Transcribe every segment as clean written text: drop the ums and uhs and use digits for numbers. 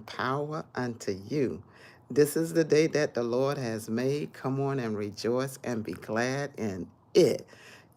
and power unto you. This is the day that the Lord has made. Come on and rejoice and be glad in it.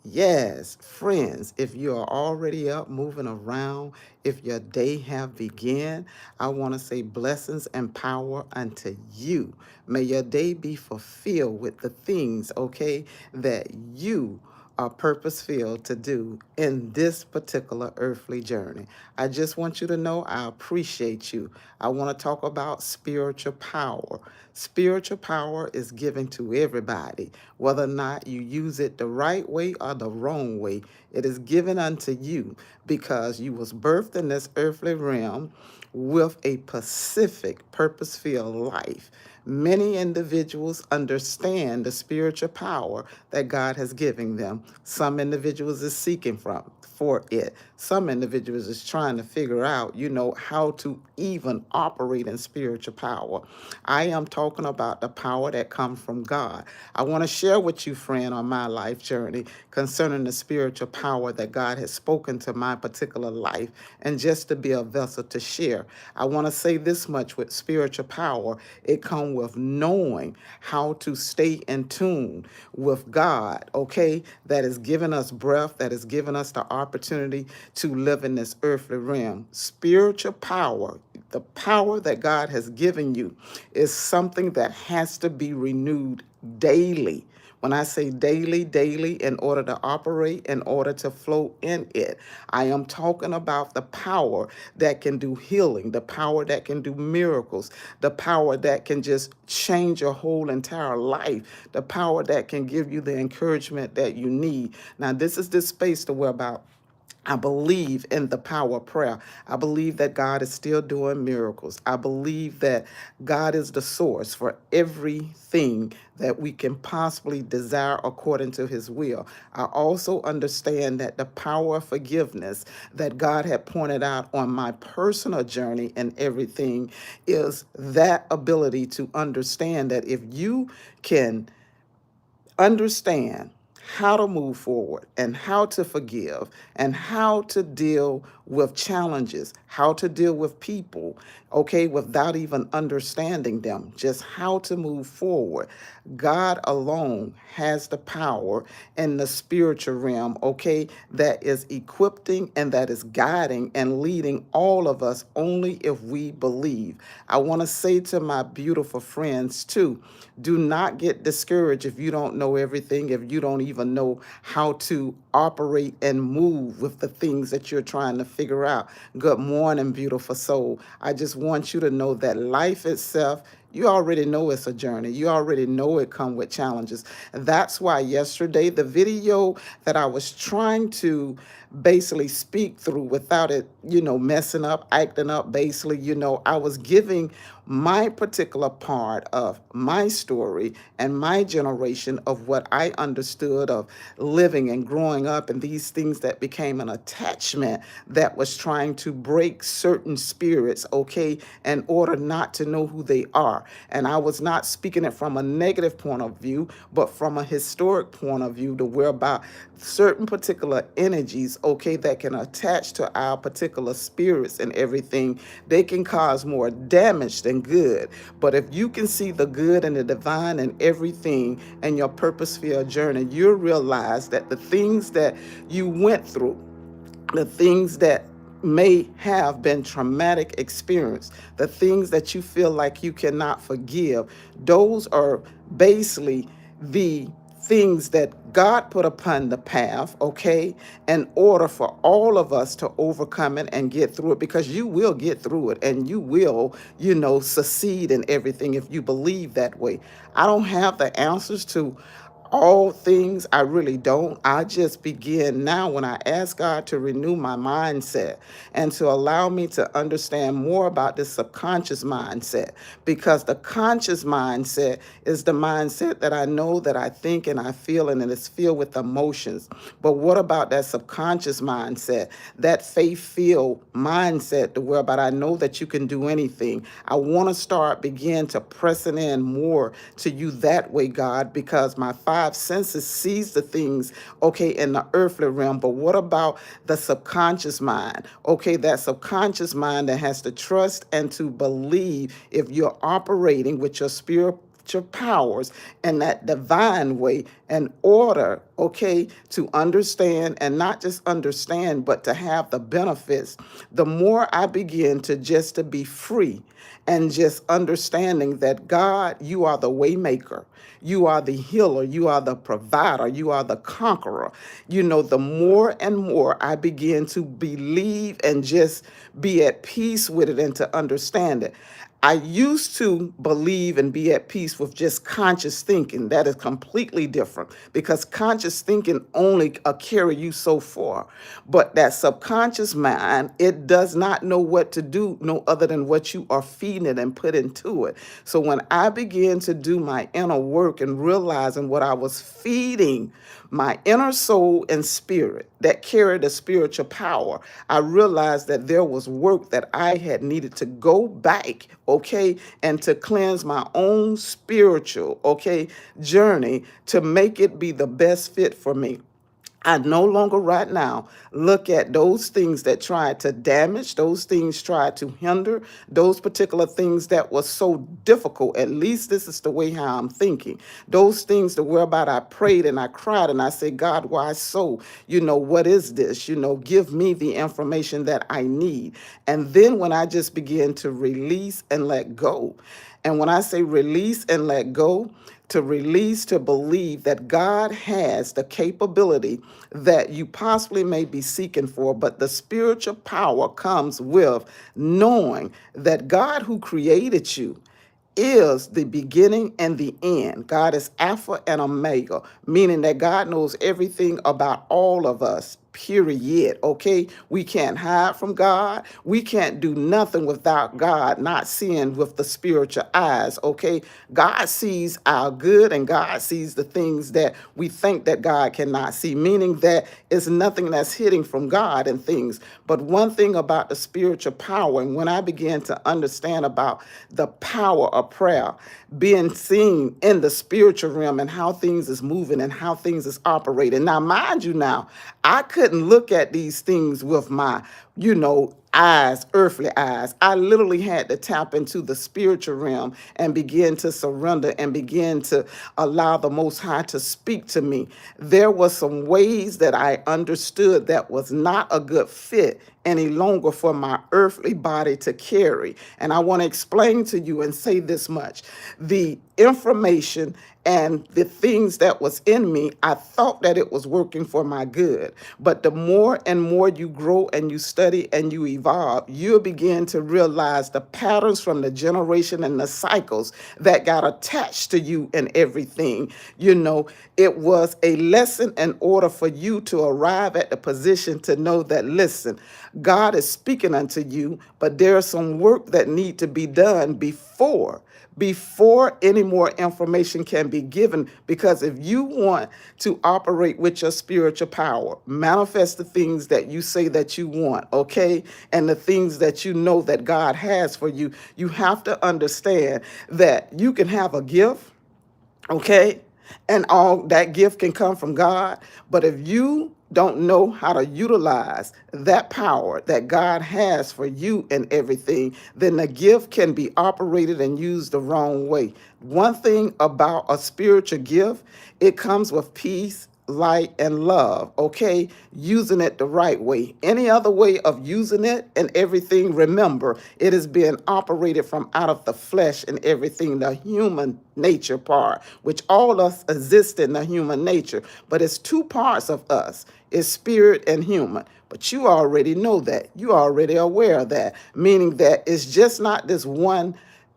Yes, friends, if you are already up moving around, if your day have begun, I want to say blessings and power unto you. May your day be fulfilled with the things, okay, that you are purpose filled to do in this particular earthly journey. I just want you to know I appreciate you. I want to talk about spiritual power. Spiritual power is given to everybody, whether or not you use it the right way or the wrong way. It is given unto you because you was birthed in this earthly realm with a specific purpose-filled life. Many individuals understand the spiritual power that God has given them. Some individuals is seeking for it. Some individuals is trying to figure out, how to even operate in spiritual power. I am talking about the power that comes from God. I want to share with you, friend, on my life journey concerning the spiritual power that God has spoken to my particular life, and just to be a vessel to share. I want to say this much: with spiritual power, it comes with knowing how to stay in tune with God, okay? That is giving us breath, that is giving us the opportunity to live in this earthly realm. Spiritual power, the power that God has given you, is something that has to be renewed daily. When I say daily, daily, in order to operate, in order to flow in it, I am talking about the power that can do healing, the power that can do miracles, the power that can just change your whole entire life, the power that can give you the encouragement that you need. Now, this is the space to where about I believe in the power of prayer. I believe that God is still doing miracles. I believe that God is the source for everything that we can possibly desire according to his will. I also understand that the power of forgiveness that God had pointed out on my personal journey and everything is that ability to understand that if you can understand how to move forward and how to forgive and how to deal with challenges, how to deal with people, okay, without even understanding them, just how to move forward. God alone has the power in the spiritual realm, okay, that is equipping and that is guiding and leading all of us only if we believe. I want to say to my beautiful friends too, do not get discouraged if you don't know everything, if you don't even know how to operate and move with the things that you're trying to figure out. Good morning, beautiful soul. I just want you to know that life itself, you already know it's a journey. You already know it comes with challenges. And that's why yesterday, the video that I was trying to basically speak through without it, messing up, acting up, basically, I was giving my particular part of my story and my generation of what I understood of living and growing up, and these things that became an attachment that was trying to break certain spirits, okay, in order not to know who they are. And I was not speaking it from a negative point of view, but from a historic point of view, to whereby certain particular energies, okay, that can attach to our particular spirits and everything, they can cause more damage than good. But if you can see the good and the divine and everything in your purpose-filled journey, you'll realize that the things that you went through, the things that may have been traumatic experience, the things that you feel like you cannot forgive, those are basically the things that God put upon the path, okay, in order for all of us to overcome it and get through it, because you will get through it and you will, succeed in everything if you believe that way. I don't have the answers to all things. I really don't. I just begin now when I ask God to renew my mindset and to allow me to understand more about this subconscious mindset, because the conscious mindset is the mindset that I know, that I think and I feel, and it is filled with emotions. But what about that subconscious mindset, that faith-filled mindset, to where about I know that you can do anything? I want to begin to pressing in more to you that way, God, because my five senses sees the things, okay, in the earthly realm. But what about the subconscious mind? Okay, that subconscious mind that has to trust and to believe if you're operating with your spiritual powers in that divine way in order, okay, to understand and not just understand, but to have the benefits. The more I begin to just to be free and just understanding that God, you are the way maker. You are the healer. You are the provider. You are the conqueror. You know, the more and more I begin to believe and just be at peace with it and to understand it. I used to believe and be at peace with just conscious thinking. That is completely different because conscious thinking only carry you so far. But that subconscious mind, it does not know what to do no other than what you are feeding it and put into it. So when I began to do my inner work and realizing what I was feeding my inner soul and spirit that carried a spiritual power, I realized that there was work that I had needed to go back, okay, and to cleanse my own spiritual, okay, journey to make it be the best fit for me. I no longer right now look at those things that tried to damage, those things tried to hinder, those particular things that was so difficult. At least this is the way how I'm thinking. Those things that whereby I prayed and I cried and I said, God, why so? You know, what is this? You know, give me the information that I need. And then when I just begin to release and let go, and when I say release and let go, to release, to believe that God has the capability that you possibly may be seeking for, but the spiritual power comes with knowing that God who created you is the beginning and the end. God is Alpha and Omega, meaning that God knows everything about all of us. Period. Okay, we can't hide from God. We can't do nothing without God not seeing with the spiritual eyes. Okay, God sees our good and God sees the things that we think that God cannot see, meaning that it's nothing that's hidden from God and things. But one thing about the spiritual power, and when I began to understand about the power of prayer being seen in the spiritual realm and how things is moving and how things is operating. Now, mind you, now I couldn't look at these things with my, eyes, earthly eyes. I literally had to tap into the spiritual realm and begin to surrender and begin to allow the Most High to speak to me. There was some ways that I understood that was not a good fit any longer for my earthly body to carry. And I want to explain to you and say this much. The information and the things that was in me, I thought that it was working for my good. But the more and more you grow and you study and you evolve, you'll begin to realize the patterns from the generation and the cycles that got attached to you and everything. It was a lesson in order for you to arrive at the position to know that, listen, God is speaking unto you, but there's some work that need to be done before any more information can be given. Because if you want to operate with your spiritual power, manifest the things that you say that you want, okay, and the things that you know that God has for you, you have to understand that you can have a gift, okay, and all that gift can come from God. But if you don't know how to utilize that power that God has for you and everything, then the gift can be operated and used the wrong way. One thing about a spiritual gift, it comes with peace, light, and love, okay? Using it the right way. Any other way of using it and everything, remember, it is being operated from out of the flesh and everything, the human nature part, which all of us exist in the human nature. But it's two parts of us. It's spirit and human. But you already know that. You already aware of that, meaning that it's just not this one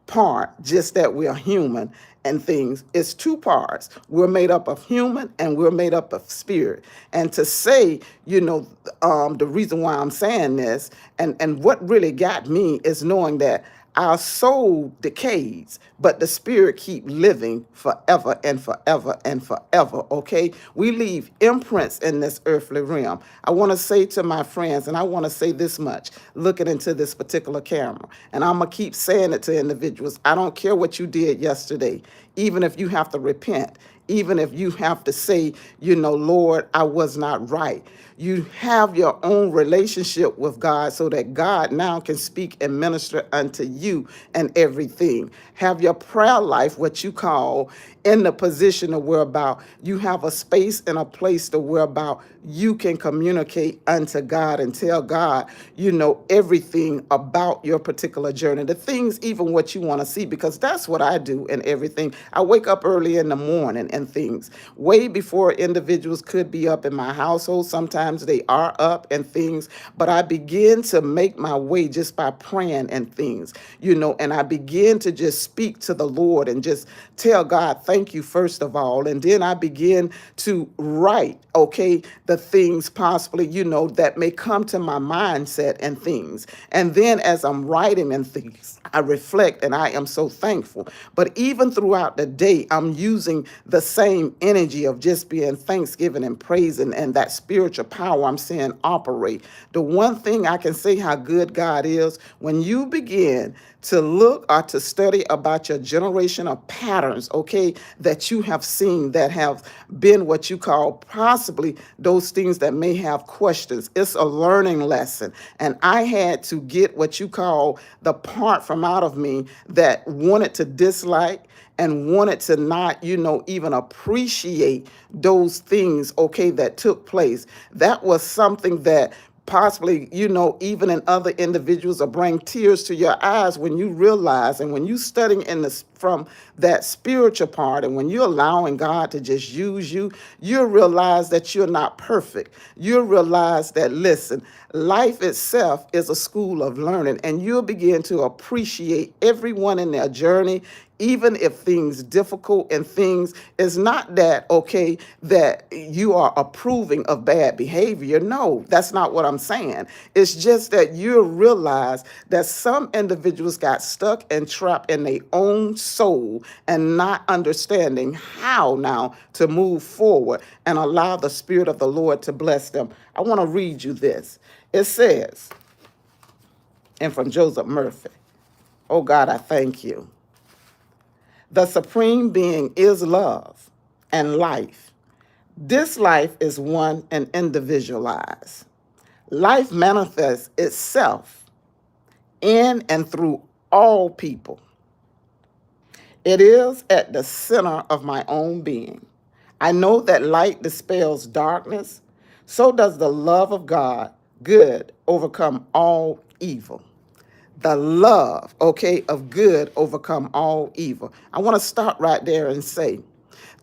part, just that we are human and things. It's two parts. We're made up of human and we're made up of spirit. And to say, the reason why I'm saying this and what really got me is knowing that our soul decays, but the spirit keep living forever and forever and forever, okay? We leave imprints in this earthly realm. I want to say to my friends, and I want to say this much, looking into this particular camera, and I'm going to keep saying it to individuals. I don't care what you did yesterday. even if you have to repent, even if you have to say, Lord, I was not right. You have your own relationship with God so that God now can speak and minister unto you and everything. Have your prayer life, what you call, in the position of whereby you have a space and a place to whereby you can communicate unto God and tell God, everything about your particular journey, the things, even what you want to see, because that's what I do and everything. I wake up early in the morning and things way before individuals could be up in my household. Sometimes they are up and things, but I begin to make my way just by praying and things, and I begin to just speak to the Lord and just tell God, thank you, first of all. And then I begin to write, okay, the things possibly, that may come to my mindset and things. And then as I'm writing and things, I reflect and I am so thankful. But even throughout the day, I'm using the same energy of just being thanksgiving and praising and that spiritual power I'm seeing operate. The one thing I can say how good God is, when you begin to look or to study about your generation of patterns, okay, that you have seen that have been what you call possibly those things that may have questions. It's a learning lesson. And I had to get what you call the part from out of me that wanted to dislike and wanted to not, even appreciate those things, okay, that took place. That was something that possibly, even in other individuals, will bring tears to your eyes when you realize, and when you studying in this from that spiritual part, and when you're allowing God to just use you, you'll realize that you're not perfect. You'll realize that, listen, life itself is a school of learning, and you'll begin to appreciate everyone in their journey, even if things difficult and things. Is not that, okay, that you are approving of bad behavior. No, that's not what I'm saying. It's just that you realize that some individuals got stuck and trapped in their own soul and not understanding how now to move forward and allow the Spirit of the Lord to bless them. I want to read you this. It says, and from Joseph Murphy, oh God, I thank you. The supreme being is love and life. This life is one and individualized. Life manifests itself in and through all people. It is at the center of my own being. I know that light dispels darkness. So does the love of God, good, overcome all evil. The love, okay, of good overcome all evil. I want to stop right there and say,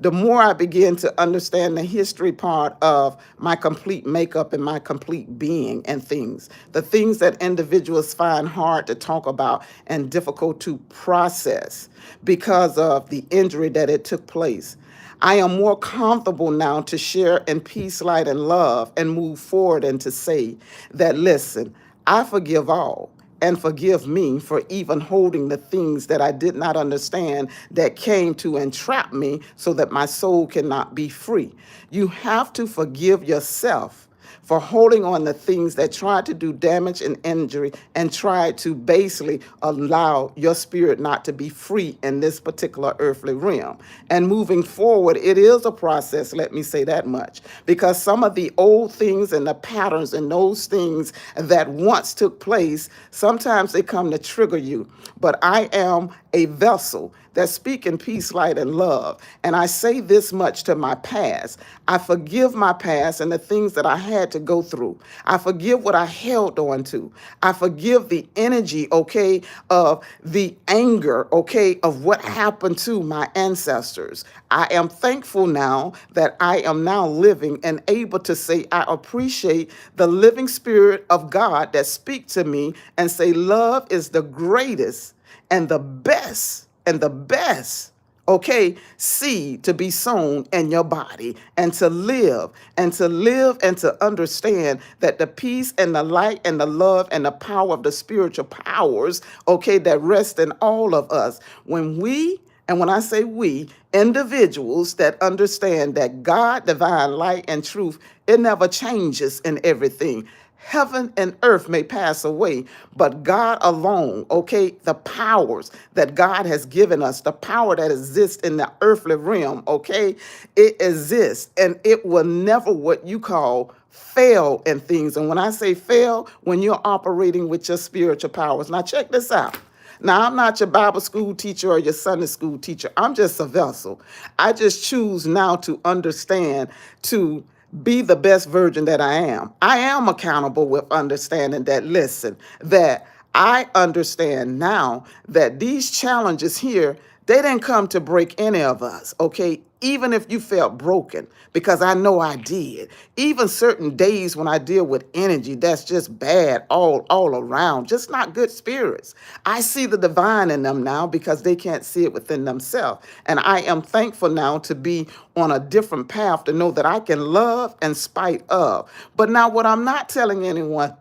the more I begin to understand the history part of my complete makeup and my complete being and things, the things that individuals find hard to talk about and difficult to process because of the injury that it took place, I am more comfortable now to share in peace, light, and love and move forward and to say that, listen, I forgive all and forgive me for even holding the things that I did not understand that came to entrap me so that my soul cannot be free. You have to forgive yourself for holding on to things that try to do damage and injury and try to basically allow your spirit not to be free in this particular earthly realm. And moving forward, it is a process, let me say that much, because some of the old things and the patterns and those things that once took place, sometimes they come to trigger you. But I am a vessel that speak in peace, light, and love. And I say this much to my past. I forgive my past and the things that I had to go through. I forgive what I held on to. I forgive the energy, okay, of the anger, okay, of what happened to my ancestors. I am thankful now that I am now living and able to say I appreciate the living spirit of God that speak to me and say love is the greatest and the best, okay, seed to be sown in your body and to live and to live and to understand that the peace and the light and the love and the power of the spiritual powers, okay, that rest in all of us. And when I say we, individuals that understand that God, divine light, and truth, it never changes in everything, Heaven and earth may pass away, but God alone, okay, the powers that God has given us, the power that exists in the earthly realm, okay, it exists and it will never what you call fail in things. And when I say fail, when you're operating with your spiritual powers. Now, check this out. Now, I'm not your Bible school teacher or your Sunday school teacher. I'm just a vessel. I just choose now to understand, to be the best version that I am. I am accountable with understanding that, listen, that I understand now that these challenges here, they didn't come to break any of us, okay? Even if you felt broken, because I know I did. Even certain days when I deal with energy that's just bad all around, just not good spirits. I see the divine in them now because they can't see it within themselves. And I am thankful now to be on a different path to know that I can love in spite of. But now what I'm not telling anyone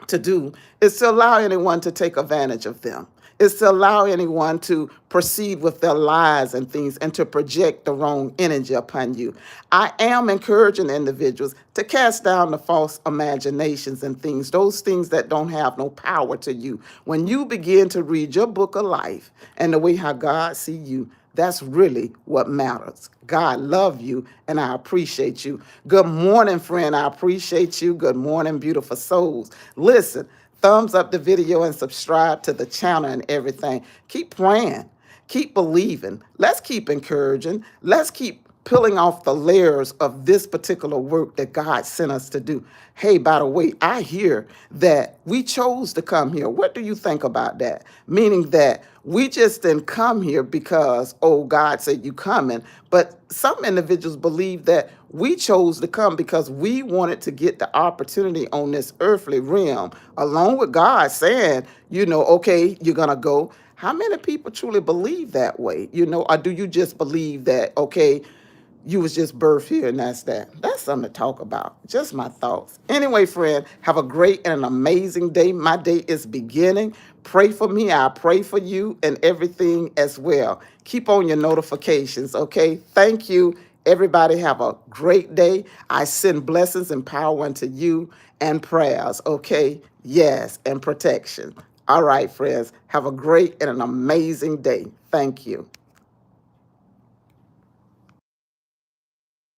to do is to allow anyone to take advantage of them, is to allow anyone to proceed with their lies and things and to project the wrong energy upon you. I am encouraging individuals to cast down the false imaginations and things, those things that don't have no power to you. When you begin to read your book of life and the way how God see you, that's really what matters. God love you, and I appreciate you. Good morning, friend. I appreciate you. Good morning, beautiful souls. Listen, thumbs up the video and subscribe to the channel and everything. Keep praying. Keep believing. Let's keep encouraging. Let's keep peeling off the layers of this particular work that God sent us to do. Hey, by the way, I hear that we chose to come here. What do you think about that? Meaning that we just didn't come here because, oh, God said you coming. But some individuals believe that we chose to come because we wanted to get the opportunity on this earthly realm, along with God saying, okay, you're going to go. How many people truly believe that way? Or do you just believe that, okay, you was just birthed here and that's that? That's something to talk about. Just my thoughts. Anyway, friend, have a great and an amazing day. My day is beginning. Pray for me. I pray for you and everything as well. Keep on your notifications, okay? Thank you. Everybody have a great day. I send blessings and power unto you and prayers, okay? Yes, and protection. All right, friends. Have a great and an amazing day. Thank you.